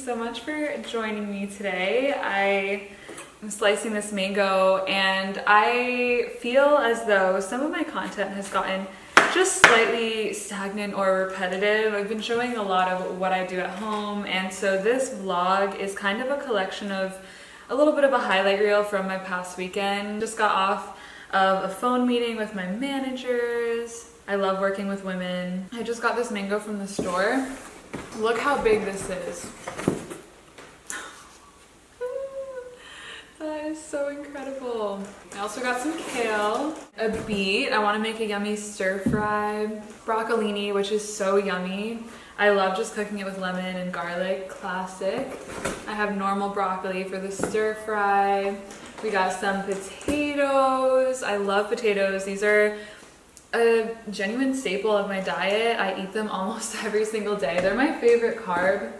so much for joining me today. I am slicing this mango and I feel as though some of my content has gotten just slightly stagnant or repetitive. I've been showing a lot of what I do at home, and so this vlog is kind of a collection of a little bit of a highlight reel from my past weekend. Just got off of a phone meeting with my managers. I love working with women. I just got this mango from the store. Look how big this is. That is so incredible. I also got some kale, a beet. I want to make a yummy stir fry, broccolini, which is so yummy. I love just cooking it with lemon and garlic, classic. I have normal broccoli for the stir fry. We got some potatoes. I love potatoes. These are a genuine staple of my diet. I eat them almost every single day. They're my favorite carb.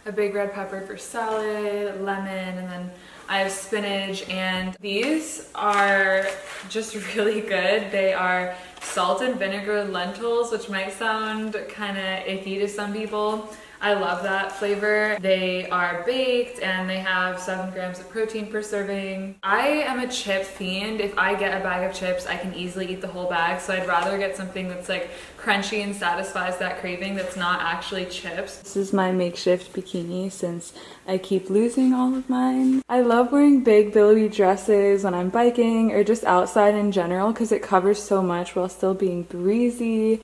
A big red pepper for salad, lemon, and then I have spinach, and these are just really good. They are salt and vinegar lentils, which might sound kind of icky to some people. I love that flavor. They are baked and they have 7 grams of protein per serving. I am a chip fiend. If I get a bag of chips, I can easily eat the whole bag. So I'd rather get something that's like crunchy and satisfies that craving that's not actually chips. This is my makeshift bikini since I keep losing all of mine. I love wearing big billowy dresses when I'm biking or just outside in general because it covers so much while still being breezy.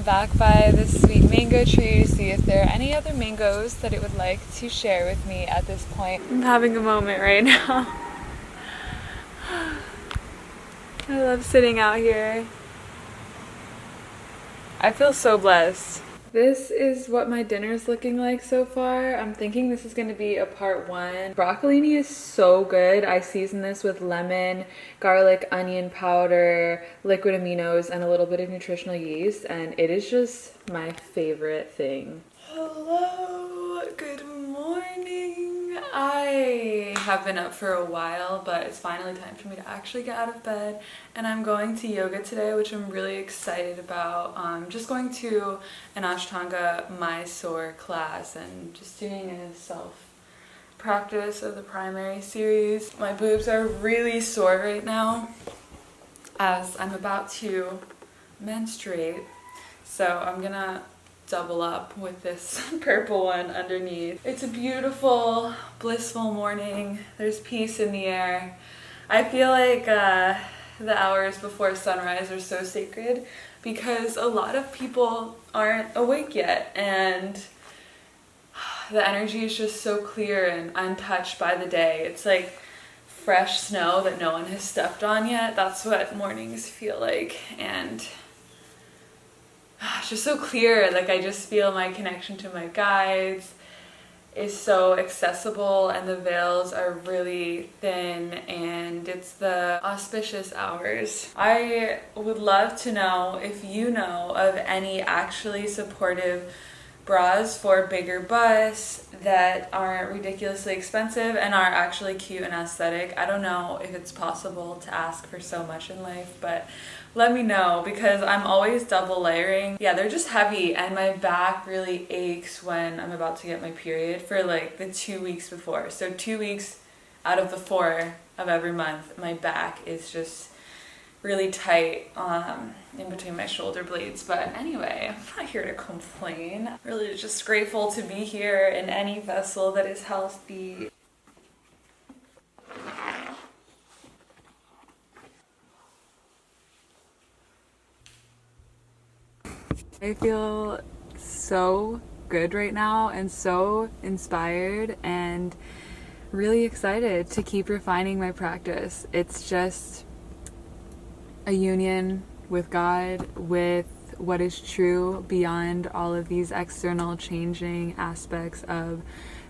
Back by the sweet mango tree to see if there are any other mangoes that it would like to share with me at this point. I'm having a moment right now. I love sitting out here. I feel so blessed. This is what my dinner's looking like so far. I'm thinking this is going to be a part 1. Broccolini is so good. I season this with lemon, garlic, onion powder, liquid aminos, and a little bit of nutritional yeast, and it is just my favorite thing. Hello, good morning. I have been up for a while, but it's finally time for me to actually get out of bed, and I'm going to yoga today, which I'm really excited about. Just going to an Ashtanga Mysore class and just doing a self practice of the primary series. My boobs are really sore right now as I'm about to menstruate, so I'm gonna double up with this purple one underneath. It's a beautiful, blissful morning. There's peace in the air. I feel like the hours before sunrise are so sacred because a lot of people aren't awake yet, and the energy is just so clear and untouched by the day. It's like fresh snow that no one has stepped on yet. That's what mornings feel like, and it's just so clear. Like, I just feel my connection to my guides is so accessible, and the veils are really thin, and it's the auspicious hours. I would love to know if you know of any actually supportive bras for bigger busts that aren't ridiculously expensive and are actually cute and aesthetic. I don't know if it's possible to ask for so much in life, but let me know because I'm always double layering. Yeah, they're just heavy, and my back really aches when I'm about to get my period for like the 2 weeks before. So 2 weeks out of the 4 of every month, my back is just really tight in between my shoulder blades. But anyway, I'm not here to complain. Really just grateful to be here in any vessel that is healthy. I feel so good right now and so inspired and really excited to keep refining my practice. It's just a union with God, with what is true beyond all of these external changing aspects of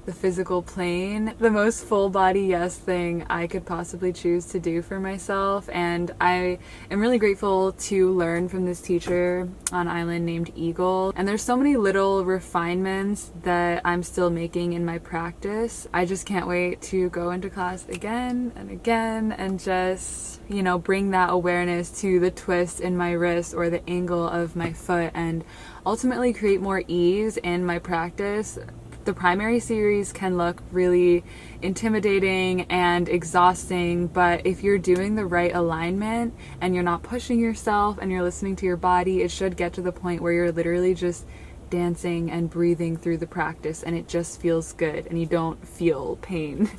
the physical plane. The most full body yes thing I could possibly choose to do for myself, and I am really grateful to learn from this teacher on island named Eagle. And there's so many little refinements that I'm still making in my practice. I just can't wait to go into class again and again and just, you know, bring that awareness to the twist in my wrist or the angle of my foot and ultimately create more ease in my practice. The primary series can look really intimidating and exhausting, but if you're doing the right alignment and you're not pushing yourself and you're listening to your body, it should get to the point where you're literally just dancing and breathing through the practice and it just feels good and you don't feel pain.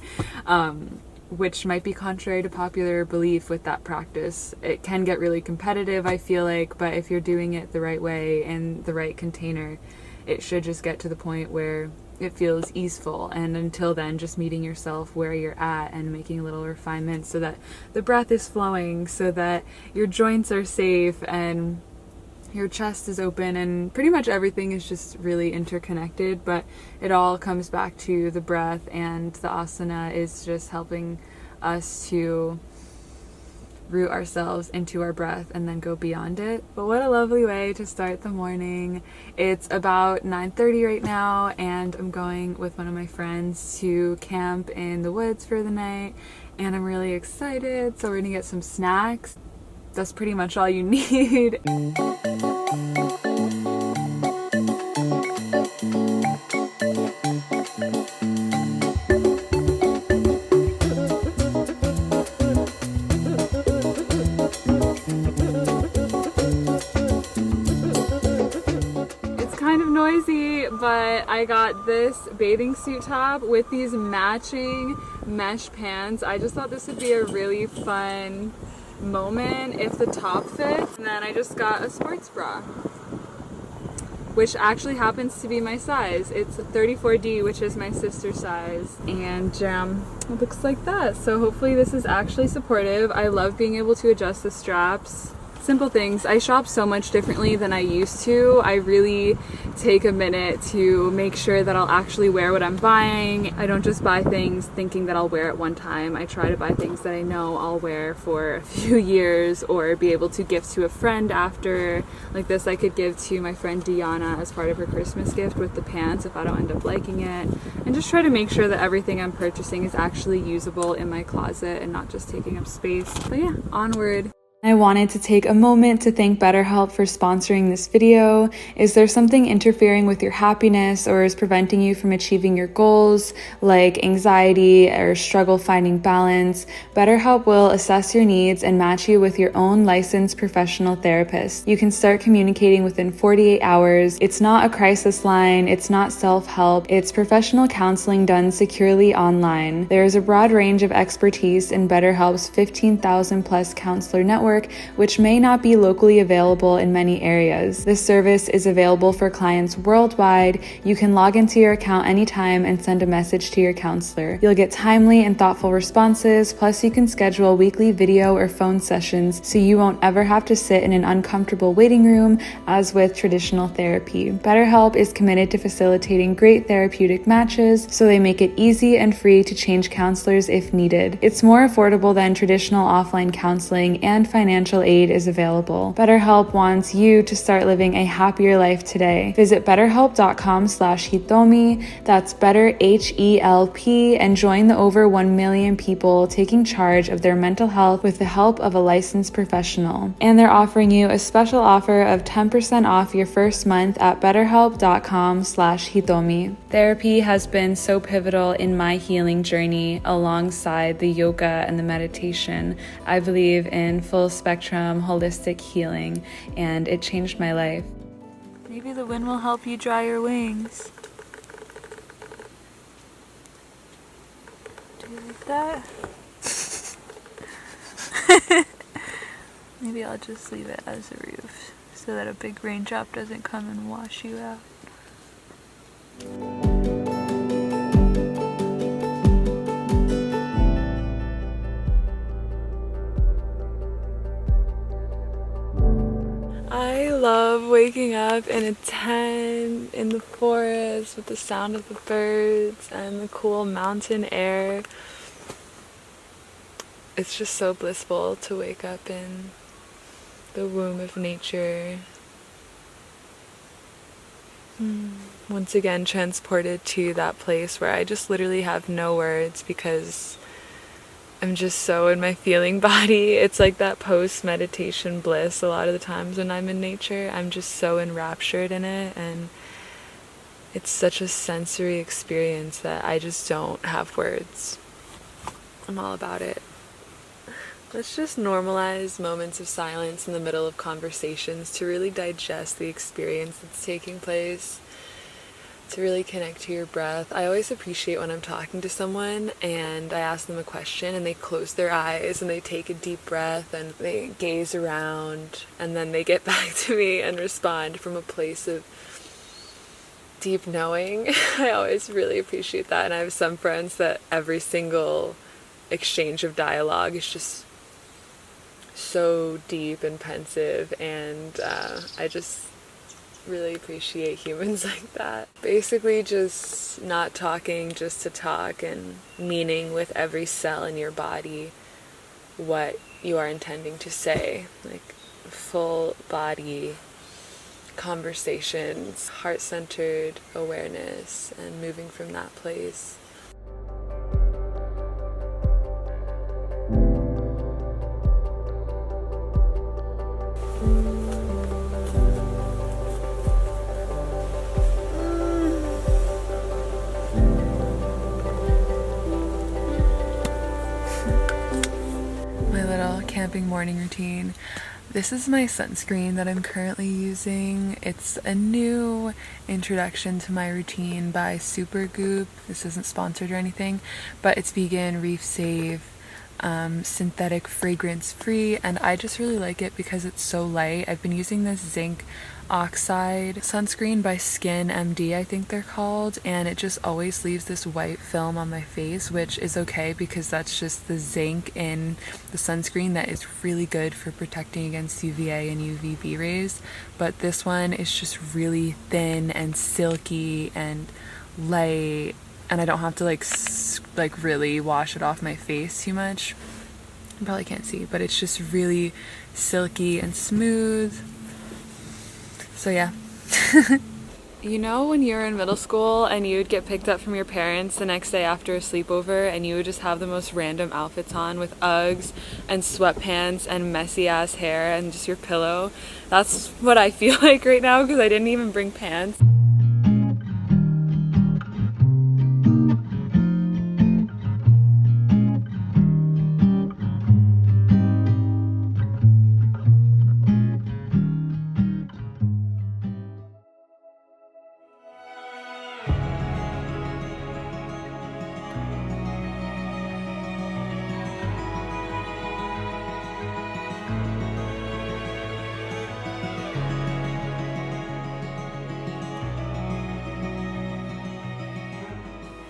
Which might be contrary to popular belief with that practice. It can get really competitive, I feel like, but if you're doing it the right way in the right container, it should just get to the point where it feels easeful. And until then, just meeting yourself where you're at and making little refinements so that the breath is flowing, so that your joints are safe and your chest is open, and pretty much everything is just really interconnected, but it all comes back to the breath, and the asana is just helping us to root ourselves into our breath and then go beyond it. But what a lovely way to start the morning. It's about 9:30 right now, and I'm going with one of my friends to camp in the woods for the night, and I'm really excited. So we're gonna get some snacks. That's pretty much all you need. Noisy, but I got this bathing suit top with these matching mesh pants. I just thought this would be a really fun moment if the top fits. And then I just got a sports bra, which actually happens to be my size. It's 34D, which is my sister's size, and it looks like that. So hopefully this is actually supportive. I love being able to adjust the straps. Simple things. I shop so much differently than I used to. I really take a minute to make sure that I'll actually wear what I'm buying. I don't just buy things thinking that I'll wear it one time. I try to buy things that I know I'll wear for a few years or be able to gift to a friend after. Like this I could give to my friend Diana as part of her Christmas gift with the pants if I don't end up liking it. And just try to make sure that everything I'm purchasing is actually usable in my closet and not just taking up space. But yeah, onward. I wanted to take a moment to thank BetterHelp for sponsoring this video. Is there something interfering with your happiness or is preventing you from achieving your goals, like anxiety or struggle finding balance? BetterHelp will assess your needs and match you with your own licensed professional therapist. You can start communicating within 48 hours. It's not a crisis line, it's not self-help, it's professional counseling done securely online. There is a broad range of expertise in BetterHelp's 15,000 plus counselor network, which may not be locally available in many areas. This service is available for clients worldwide. You can log into your account anytime and send a message to your counselor. You'll get timely and thoughtful responses, plus you can schedule weekly video or phone sessions so you won't ever have to sit in an uncomfortable waiting room as with traditional therapy. BetterHelp is committed to facilitating great therapeutic matches, so they make it easy and free to change counselors if needed. It's more affordable than traditional offline counseling, and financial aid is available. BetterHelp wants you to start living a happier life today. Visit betterhelp.com/Hitomi, that's better HELP, and join the over 1 million people taking charge of their mental health with the help of a licensed professional. And they're offering you a special offer of 10% off your first month at betterhelp.com/Hitomi. Therapy has been so pivotal in my healing journey alongside the yoga and the meditation. I believe in full spectrum holistic healing, and it changed my life. Maybe the wind will help you dry your wings. Do you like that? Maybe I'll just leave it as a roof so that a big raindrop doesn't come and wash you out. I love waking up in a tent in the forest with the sound of the birds and the cool mountain air. It's just so blissful to wake up in the womb of nature. Once again, transported to that place where I just literally have no words because I'm just so in my feeling body. It's like that post-meditation bliss a lot of the times when I'm in nature. I'm just so enraptured in it, and it's such a sensory experience that I just don't have words. I'm all about it. Let's just normalize moments of silence in the middle of conversations to really digest the experience that's taking place, to really connect to your breath. I always appreciate when I'm talking to someone and I ask them a question and they close their eyes and they take a deep breath and they gaze around and then they get back to me and respond from a place of deep knowing. I always really appreciate that, and I have some friends that every single exchange of dialogue is just so deep and pensive, and I just really appreciate humans like that. Basically just not talking just to talk, and meaning with every cell in your body what you are intending to say, like full body conversations, heart-centered awareness, and moving from that place. Camping morning routine. This is my sunscreen that I'm currently using. It's a new introduction to my routine by Supergoop. This isn't sponsored or anything, but it's vegan, reef safe, synthetic, fragrance free, and I just really like it because it's so light. I've been using this zinc oxide sunscreen by Skin MD, I think they're called, and it just always leaves this white film on my face, which is okay because that's just the zinc in the sunscreen that is really good for protecting against UVA and UVB rays. But this one is just really thin and silky and light, and I don't have to like really wash it off my face too much. You probably can't see, but it's just really silky and smooth. So yeah. You know when you were in middle school and you would get picked up from your parents the next day after a sleepover and you would just have the most random outfits on with Uggs and sweatpants and messy ass hair and just your pillow? That's what I feel like right now because I didn't even bring pants.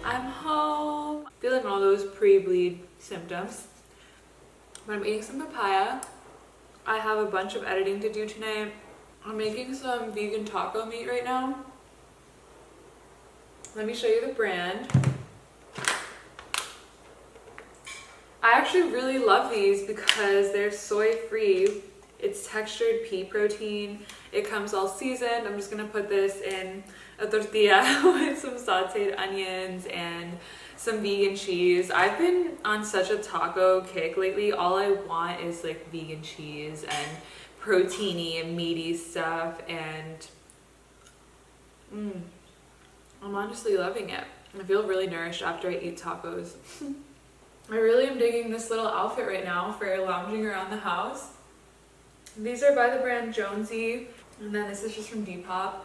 I'm home. Feeling all those pre-bleed symptoms. But I'm eating some papaya. I have a bunch of editing to do tonight. I'm making some vegan taco meat right now. Let me show you the brand. I actually really love these because they're soy free. It's textured pea protein. It comes all seasoned. I'm just gonna put this in a tortilla with some sauteed onions and some vegan cheese. I've been on such a taco kick lately. All I want is like vegan cheese and proteiny and meaty stuff, and I'm honestly loving it. I feel really nourished after I eat tacos. I really am digging this little outfit right now for lounging around the house. These are by the brand Jonesy, and then this is just from Depop,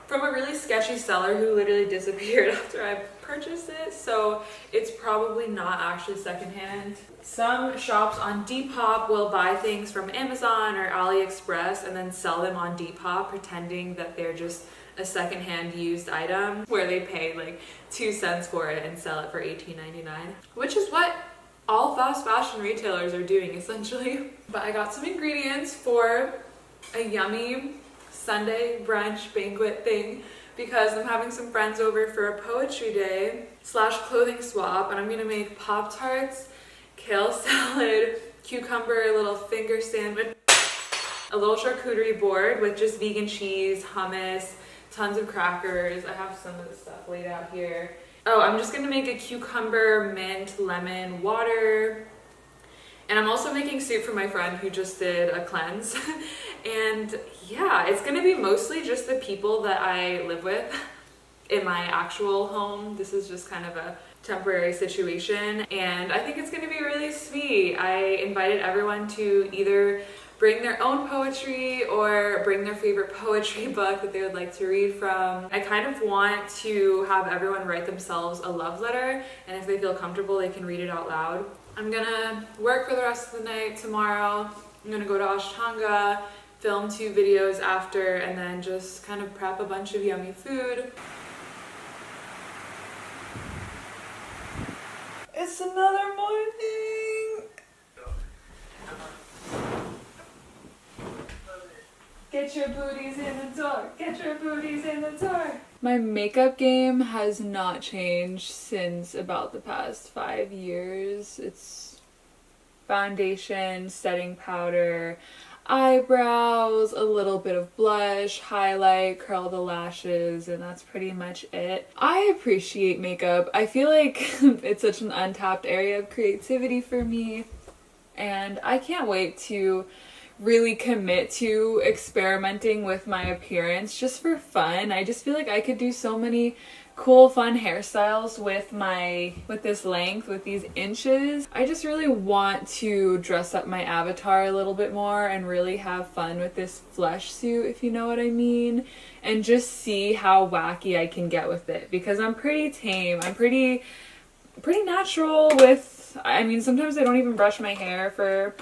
from a really sketchy seller who literally disappeared after I purchased it, so it's probably not actually secondhand. Some shops on Depop will buy things from Amazon or AliExpress and then sell them on Depop, pretending that they're just a secondhand used item where they pay like 2 cents for it and sell it for $18.99, which is what all fast fashion retailers are doing essentially. But I got some ingredients for a yummy Sunday brunch banquet thing because I'm having some friends over for a poetry day slash clothing swap, and I'm gonna make Pop-Tarts, kale salad, cucumber little finger sandwich, a little charcuterie board with just vegan cheese, hummus, tons of crackers. I have some of the stuff laid out here. Oh, I'm just gonna make a cucumber, mint, lemon, water. And I'm also making soup for my friend who just did a cleanse. And yeah, it's gonna be mostly just the people that I live with in my actual home. This is just kind of a temporary situation. And I think it's gonna be really sweet. I invited everyone to either bring their own poetry or bring their favorite poetry book that they would like to read from. I kind of want to have everyone write themselves a love letter, and if they feel comfortable, they can read it out loud. I'm gonna work for the rest of the night tomorrow. I'm gonna go to Ashtanga, film 2 videos after, and then just kind of prep a bunch of yummy food. It's another morning! Get your booties in the door. Get your booties in the door. My makeup game has not changed since about the past 5 years. It's foundation, setting powder, eyebrows, a little bit of blush, highlight, curl the lashes, and that's pretty much it. I appreciate makeup. I feel like it's such an untapped area of creativity for me, and I can't wait to really commit to experimenting with my appearance just for fun. I just feel like I could do so many cool fun hairstyles with this length, with these inches. I just really want to dress up my avatar a little bit more and really have fun with this flesh suit, if you know what I mean, and just see how wacky I can get with it, because I'm pretty tame. I'm pretty natural with, I mean, sometimes I don't even brush my hair for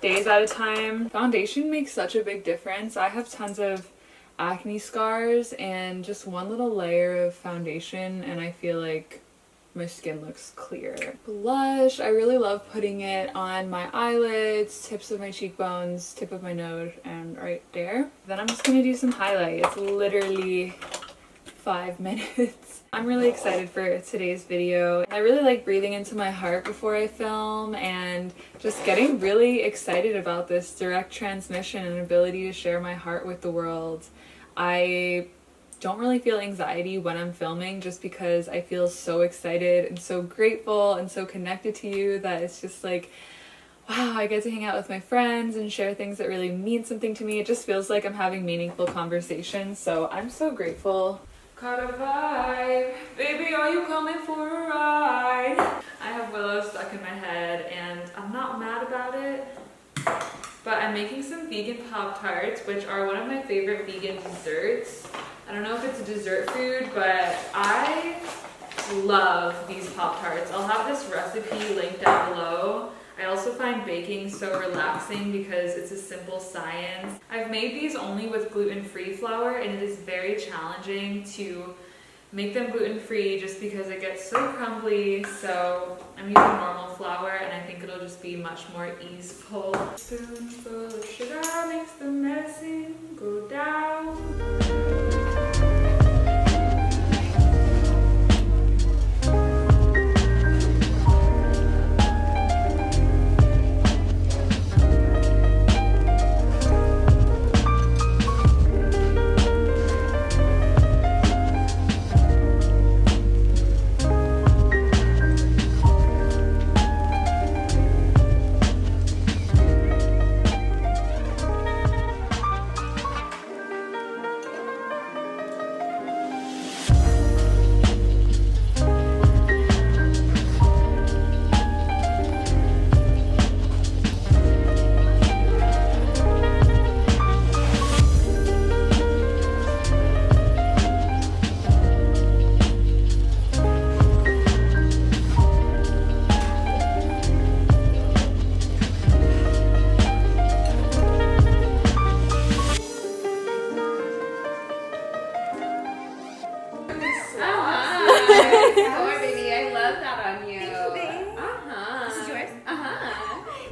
days at a time. Foundation makes such a big difference. I have tons of acne scars, and just one little layer of foundation and I feel like my skin looks clear. Blush, I really love putting it on my eyelids, tips of my cheekbones, tip of my nose, and right there. Then I'm just gonna do some highlight. It's literally 5 minutes. I'm really excited for today's video. I really like breathing into my heart before I film and just getting really excited about this direct transmission and ability to share my heart with the world. I don't really feel anxiety when I'm filming just because I feel so excited and so grateful and so connected to you that it's just like, wow, I get to hang out with my friends and share things that really mean something to me. It just feels like I'm having meaningful conversations, so I'm so grateful. Caught a vibe. Baby, are you coming for a ride? I have Willow stuck in my head and I'm not mad about it, but I'm making some vegan Pop-Tarts, which are one of my favorite vegan desserts. I don't know if it's a dessert food, but I love these Pop-Tarts. I'll have this recipe linked down below. I also find baking so relaxing because it's a simple science. I've made these only with gluten-free flour, and it is very challenging to make them gluten-free just because it gets so crumbly. So I'm using normal flour, and I think it'll just be much more easeful. A spoonful of sugar makes the medicine go down.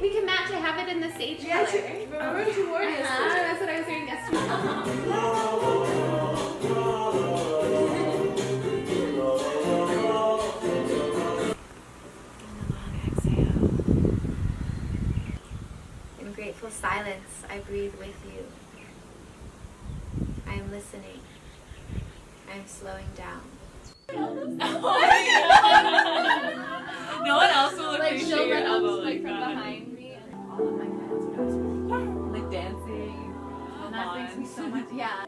We can match. I have it in the sage color. Remember what you wore yesterday? That's what I was wearing yesterday. In grateful silence, I breathe with you. I am listening. I am slowing down. No one else will Like appreciate she'll your run elbow up like from that. behind me, and all of my friends would always be Like dancing. and that brings me so much. Yeah.